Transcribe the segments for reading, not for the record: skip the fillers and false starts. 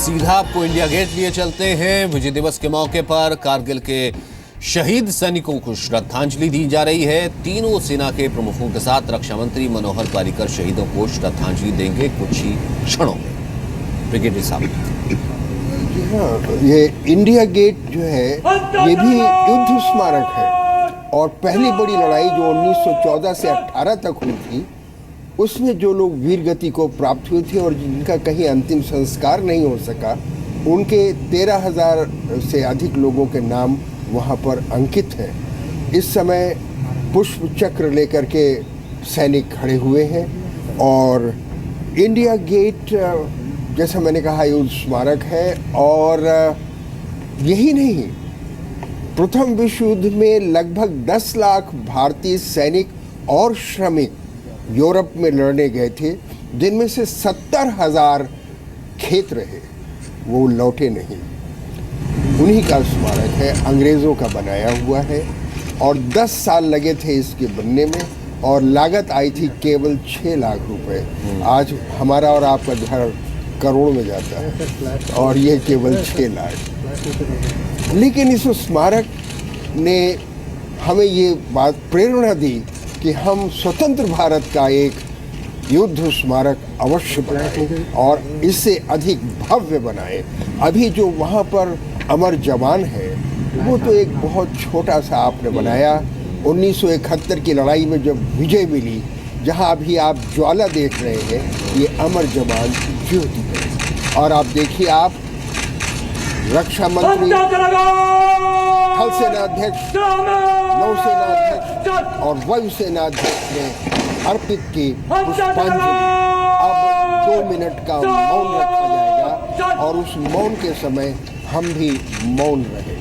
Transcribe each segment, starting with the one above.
सीधा आपको India gate लिए चलते हैं। विजय दिवस के मौके पर कारगिल के शहीद सैनिकों को श्रद्धांजलि दी जा रही है। तीनों सेना के प्रमुखों के साथ रक्षा मंत्री मनोहर पर्रिकर शहीदों को श्रद्धांजलि देंगे कुछ ही क्षणों में। ब्रिगेडियर साहब, ये इंडिया गेट जो है ये भी युद्ध स्मारक है और पहली बड़ी लड़ाई जो 1914 से 18 तक हुई थी उसमें जो लोग वीर गति को प्राप्त हुए थे और जिनका कहीं अंतिम संस्कार नहीं हो सका, उनके 13,000 से अधिक लोगों के नाम वहाँ पर अंकित हैं। इस समय पुष्प चक्र लेकर के सैनिक खड़े हुए हैं और इंडिया गेट जैसा मैंने कहा युद्ध स्मारक है। और यही नहीं, प्रथम विश्व युद्ध में लगभग 10 लाख भारतीय सैनिक और श्रमिक यूरोप में लड़ने गए थे, जिनमें से 70,000 खेत रहे, वो लौटे नहीं। उन्हीं का स्मारक है, अंग्रेज़ों का बनाया हुआ है और 10 साल लगे थे इसके बनने में और लागत आई थी केवल 6 लाख रुपए। आज हमारा और आपका घर करोड़ में जाता है और ये केवल 6 लाख। लेकिन इस स्मारक ने हमें ये बात प्रेरणा दी कि हम स्वतंत्र भारत का एक युद्ध स्मारक अवश्य बनाएं और इससे अधिक भव्य बनाएं। अभी जो वहाँ पर अमर जवान है वो तो एक बहुत छोटा सा आपने बनाया। 1971 की लड़ाई में जब विजय मिली, जहाँ अभी आप ज्वाला देख रहे हैं, ये अमर जवान ज्योति है। और आप देखिए, आप रक्षा मंत्री, थल सेना अध्यक्ष, नौसेना अध्यक्ष और वायुसेना अध्यक्ष ने अर्पित की पुष्पांजलि। अब 2 मिनट का मौन रखा जाएगा और उस मौन के समय हम भी मौन रहेंगे।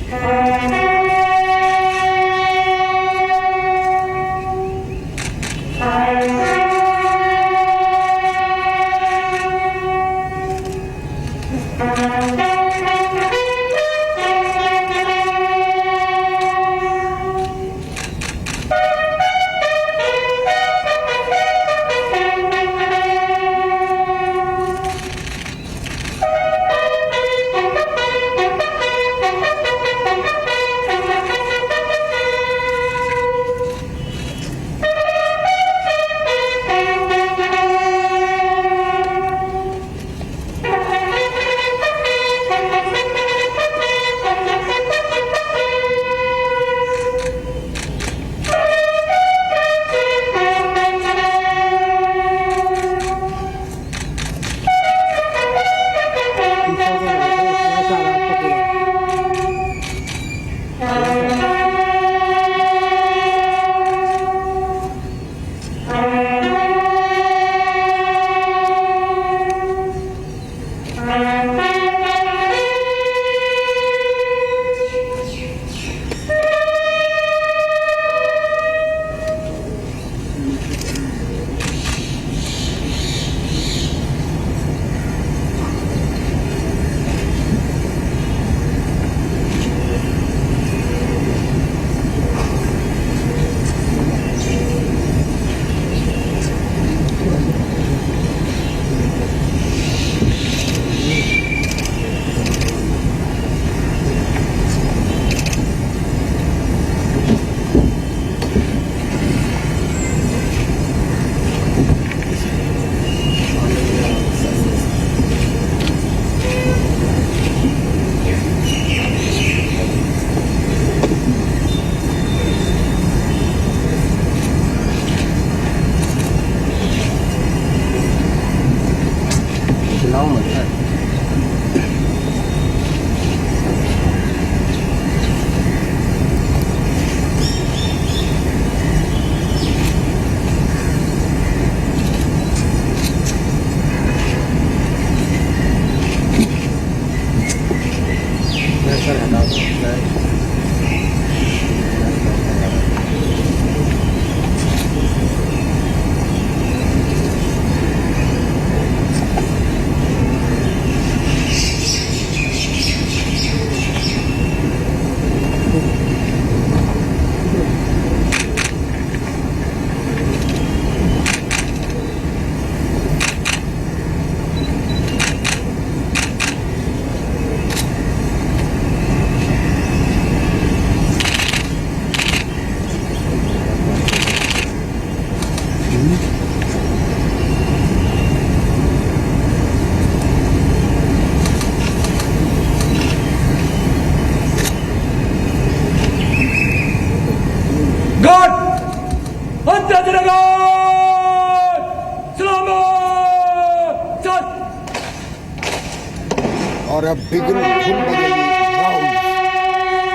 बिगड़ू धुन बदली राउज,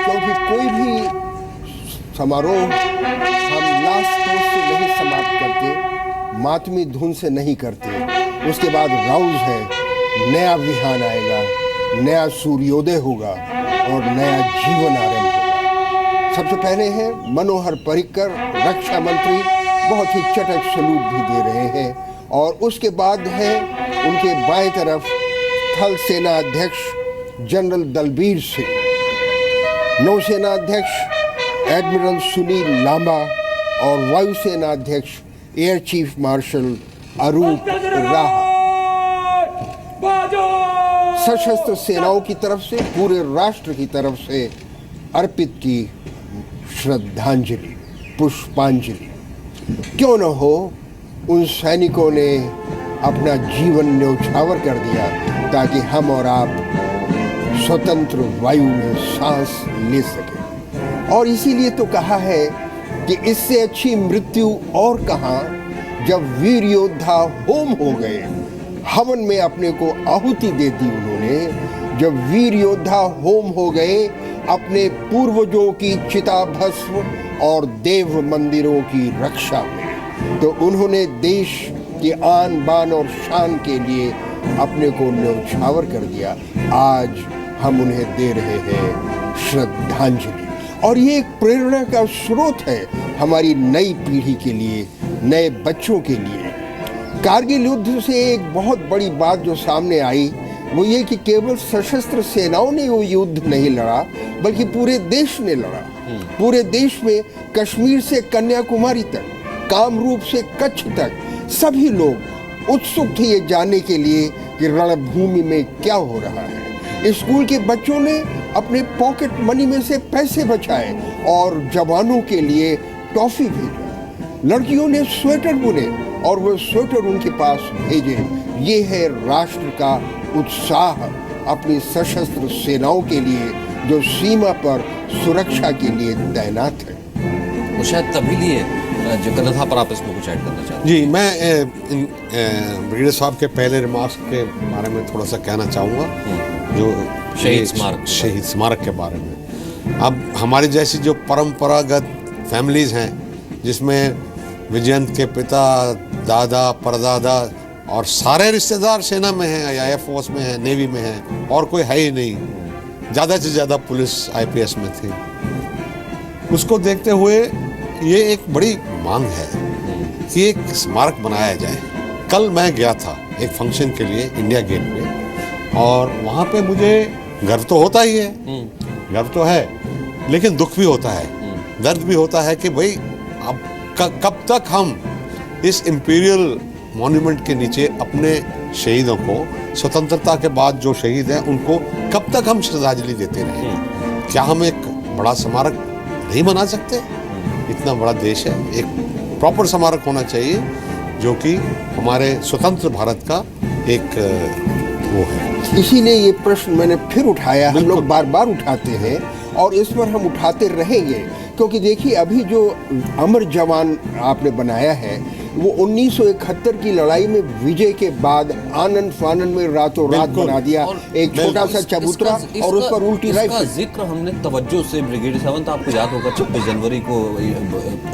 क्योंकि कोई भी समारोह हम लास्ट टोस्ट से नहीं समाप्त करते, मातमी धुन से नहीं करते। उसके बाद राउज है, नया विहान आएगा, नया सूर्योदय होगा और नया जीवन आरंभ होगा। सबसे पहले है मनोहर पर्रिकर, रक्षा मंत्री, बहुत ही चटक सलूट भी दे रहे हैं। और उसके बाद है उनके बाएं तरफ थल सेना अध्यक्ष जनरल दलबीर सिंह, नौसेना अध्यक्ष एडमिरल सुनील लांबा और वायुसेना अध्यक्ष एयर चीफ मार्शल अरूप राहा। सशस्त्र सेनाओं की तरफ से, पूरे राष्ट्र की तरफ से अर्पित की श्रद्धांजलि, पुष्पांजलि। क्यों न हो, उन सैनिकों ने अपना जीवन न्यौछावर कर दिया ताकि हम और आप स्वतंत्र वायु में सांस ले सकें। और इसीलिए तो कहा है कि इससे अच्छी मृत्यु और कहाँ, जब वीर योद्धा होम हो गए, हवन में अपने को आहुति दे दी उन्होंने। जब वीर योद्धा होम हो गए, अपने पूर्वजों की चिता भस्म और देव मंदिरों की रक्षा में, तो उन्होंने देश की आन बान और शान के लिए अपने को न्यौछावर कर दिया। आज हम उन्हें दे रहे हैं श्रद्धांजलि, और ये एक प्रेरणा का स्रोत है हमारी नई पीढ़ी के लिए, नए बच्चों के लिए। कारगिल युद्ध से एक बहुत बड़ी बात जो सामने आई वो ये कि केवल सशस्त्र सेनाओं ने वो युद्ध नहीं लड़ा, बल्कि पूरे देश ने लड़ा। पूरे देश में कश्मीर से कन्याकुमारी तक, कामरूप से कच्छ तक, सभी लोग उत्सुक थे ये जानने के लिए कि रणभूमि में क्या हो रहा है। स्कूल के बच्चों ने अपने पॉकेट मनी में से पैसे बचाए और जवानों के लिए टॉफी भेजा। लड़कियों ने स्वेटर बुने और वो स्वेटर उनके पास भेजे। ये है राष्ट्र का उत्साह अपनी सशस्त्र सेनाओं के लिए जो सीमा पर सुरक्षा के लिए तैनात है। वो शायद तभी लिए जो कन्नथा पर आप इसमें कुछ ऐड करना चाहते हैं। जी, मैं ब्रिगेडियर साहब के पहले रिमार्क्स के बारे में थोड़ा सा कहना चाहूँगा, जो शहीद स्मारक के बारे में। अब हमारी जैसी जो परंपरागत फैमिलीज़ हैं, जिसमें विजयंत के पिता, दादा, परदादा और सारे रिश्तेदार सेना में हैं या एयर फोर्स में हैं, नेवी में हैं, और कोई है ही नहीं, ज़्यादा से ज़्यादा पुलिस IPS में थी। उसको देखते हुए ये एक बड़ी मांग है कि एक स्मारक बनाया जाए। कल मैं गया था एक फंक्शन के लिए इंडिया गेट पे, और वहाँ पे मुझे गर्व तो होता ही है, गर्व तो है, लेकिन दुख भी होता है, दर्द भी होता है कि भाई अब कब तक हम इस इंपीरियल मॉन्यूमेंट के नीचे अपने शहीदों को, स्वतंत्रता के बाद जो शहीद हैं उनको कब तक हम श्रद्धांजलि देते रहें? क्या हम एक बड़ा स्मारक नहीं बना सकते? इतना बड़ा देश है, एक प्रॉपर स्मारक होना चाहिए जो कि हमारे स्वतंत्र भारत का एक वो है। इसीलिए ये प्रश्न मैंने फिर उठाया, हम लोग बार बार उठाते हैं और इस पर हम उठाते रहेंगे, क्योंकि देखिए अभी जो अमर जवान आपने बनाया है वो 1971 की लड़ाई में विजय के बाद आनंद फानन में रातों रात बना दिया एक छोटा सा चबूतरा और उस पर उल्टी राइफल। जिक्र हमने तवज्जो से ब्रिगेडियर सावंत, आपको याद होगा 26 जनवरी को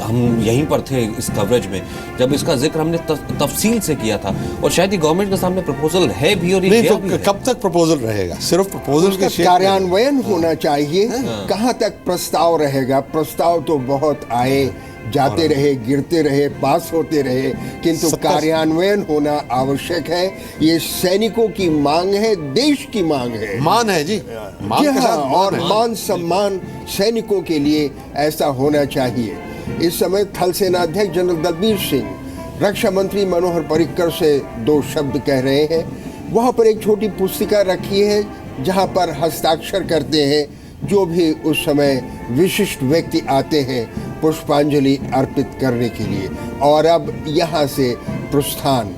हम यहीं पर थे इस कवरेज में, जब इसका जिक्र हमने तफसील से किया था, और शायद ये गवर्नमेंट के सामने प्रपोजल है भी और नहीं, तो कब तक प्रपोजल रहेगा? सिर्फ प्रपोजल के कार्यान्वयन होना चाहिए। कहाँ तक प्रस्ताव रहेगा? प्रस्ताव तो बहुत आए, जाते रहे, गिरते रहे, पास होते रहे, किंतु कार्यान्वयन होना आवश्यक है। ये सैनिकों की मांग है, देश की मांग है, मान है जी, मान के साथ और मान सम्मान सैनिकों के लिए ऐसा होना चाहिए। इस समय थल सेना अध्यक्ष जनरल दलबीर सिंह रक्षा मंत्री मनोहर पर्रिकर से 2 शब्द कह रहे हैं। वहाँ पर एक छोटी पुस्तिका रखी है जहाँ पर हस्ताक्षर करते हैं जो भी उस समय विशिष्ट व्यक्ति आते हैं पुष्पांजलि अर्पित करने के लिए। और अब यहाँ से प्रस्थान।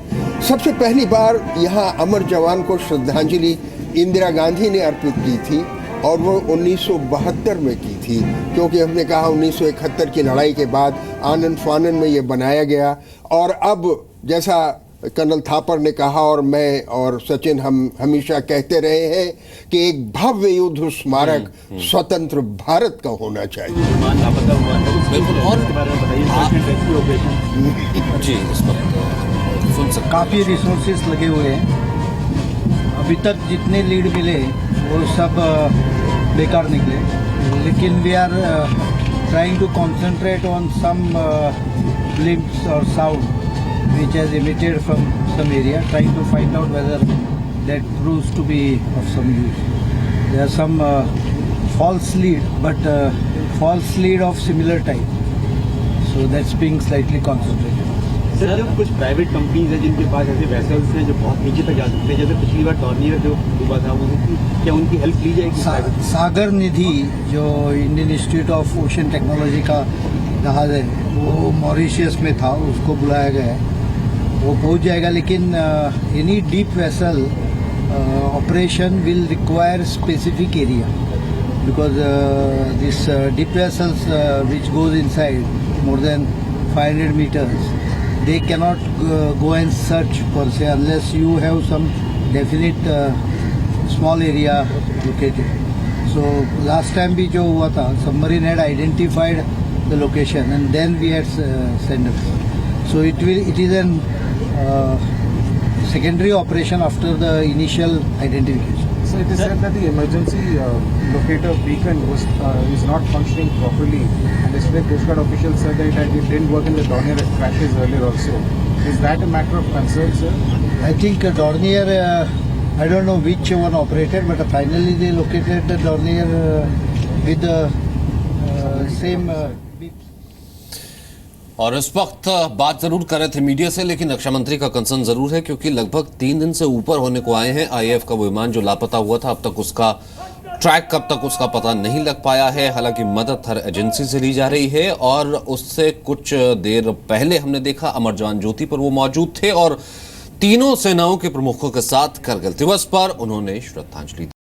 सबसे पहली बार यहाँ अमर जवान को श्रद्धांजलि इंदिरा गांधी ने अर्पित की थी और वो 1972 में की थी, क्योंकि हमने कहा 1971 की लड़ाई के बाद आनंद फानन में ये बनाया गया। और अब जैसा कर्नल थापर ने कहा और मैं और सचिन हम हमेशा कहते रहे हैं कि एक भव्य युद्ध स्मारक स्वतंत्र भारत का होना चाहिए। बिल्कुल। और जी इस पर सुन सकते काफ़ी रिसोर्सेज लगे हुए हैं। अभी तक जितने लीड मिले वो सब बेकार निकले, लेकिन we are trying to concentrate on some glimpse और sound which has emitted from some area, trying to find out whether that proves to be of some use. There are some false lead, but false lead of similar type. So that's being slightly concentrated. Sir, जो कुछ private companies हैं जिनके पास ऐसे vessels हैं जो बहुत नीचे तक जा सकते हैं, जैसे पिछली बार डॉर्नियर जो डूबा था, क्या उनकी हेल्प ली जाएगी? सागर निधि जो Indian institute of ocean technology का जहाज है वो मॉरिशियस में था, उसको बुलाया गया है, वो पहुंच जाएगा। लेकिन any deep vessel operation will require specific area because this deep vessels which goes inside more than 500 meters they cannot go and search per se unless you have some definite small area located. So last time भी जो हुआ था, submarine had identified the location and then we had senders. So it is an secondary operation after the initial identification. So it is said that the emergency locator beacon is not functioning properly, and yesterday Coast Guard officials said that it didn't work in the Dornier crashes earlier also. Is that a matter of concern, sir? I think Dornier, I don't know which one operated, but finally they located the Dornier with the same beeps. और इस वक्त बात जरूर कर रहे थे media से, लेकिन रक्षा मंत्री का कंसर्न जरूर है क्योंकि लगभग 3 दिन से ऊपर होने को आए हैं। आईएएफ का वो विमान जो लापता हुआ था, अब तक उसका ट्रैक कब तक उसका पता नहीं लग पाया है। हालांकि मदद हर एजेंसी से ली जा रही है और उससे कुछ देर पहले हमने देखा अमर जवान ज्योति पर वो मौजूद थे और तीनों सेनाओं के प्रमुखों के साथ कारगिल दिवस पर उन्होंने श्रद्धांजलि दी।